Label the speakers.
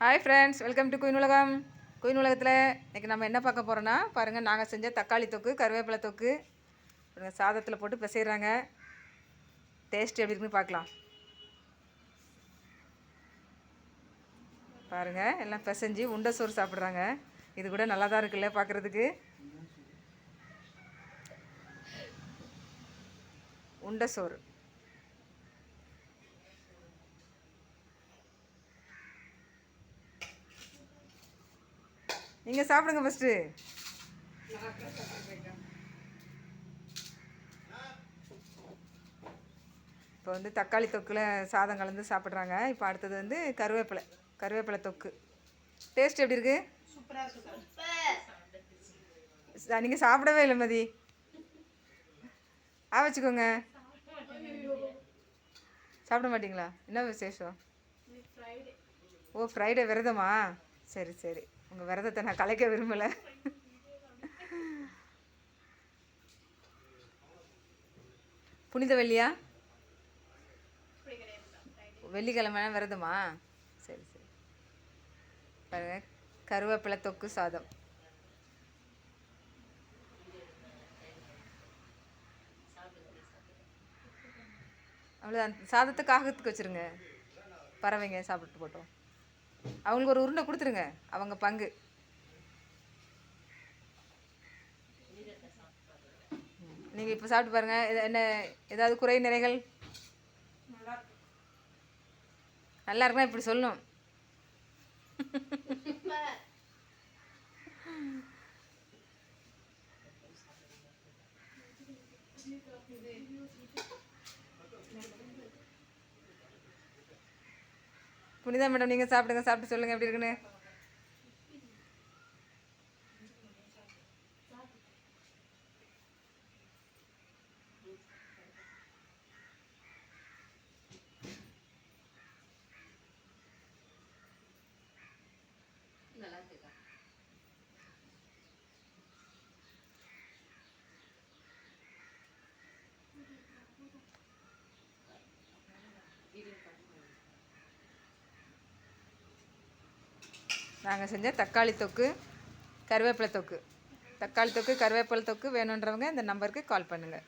Speaker 1: Hi friends, welcome to queen உலகம். Queen உலகத்தில் இன்றைக்கி நம்ம என்ன பார்க்க போகிறோன்னா, பாருங்கள், நாங்கள் செஞ்ச தக்காளி தொக்கு, கருவேப்பிலை தொக்கு சாதத்தில் போட்டு பிசைகிறாங்க. டேஸ்ட் எப்படி இருக்குன்னு பார்க்கலாம். பாருங்கள், எல்லாம் பிசைஞ்சு உண்டை சோறு சாப்பிட்றாங்க. இது கூட நல்லா தான் இருக்குல்ல பார்க்குறதுக்கு. உண்டை சோறு. நீங்கள் சாப்பிடுங்க ஃபஸ்ட்டு. இப்போ வந்து தக்காளி தொக்கில் சாதம் கலந்து சாப்பிட்றாங்க. இப்போ அடுத்தது வந்து கருவேப்பிலை தொக்கு. டேஸ்ட் எப்படி இருக்குது? நீங்கள் சாப்பிடவே இல்லை மதி. வச்சுக்கோங்க. சாப்பிட மாட்டிங்களா? என்ன விசேஷம்? ஓ, ஃப்ரைடே விரதமா? சரி சரி, உங்கள் விரதத்தை நான் கலைக்க விரும்பலை. புனித வெள்ளியா? வெள்ளிக்கிழமை விரதமா? சரி சரி. பாருங்க, கருவேப்பிலை தொக்கு சாதம். அவ்வளோதான். சாதத்தை காகத்துக்கு வச்சுருங்க. பறவைங்க சாப்பிட்டு போட்டோம். அவங்களுக்கு ஒரு உருண்டை கொடுத்துருங்க, அவங்க பங்கு. நீங்கள் இப்போ சாப்பிட்டு பாருங்கள். என்ன ஏதாவது குறை நிறைகள்? நல்லா இருக்குன்னா இப்படி சொல்லணும். புனிதா மேடம், நீங்கள் சாப்பிடுங்க. சாப்பிட்டு சொல்லுங்கள் எப்படி இருக்குன்னு. நாங்கள் செஞ்ச தக்காளி தொக்கு, கருவேப்பிலை தொக்கு. தக்காளி தொக்கு, கருவேப்பிலை தொக்கு வேணுன்றவங்க இந்த நம்பருக்கு கால் பண்ணுங்கள்.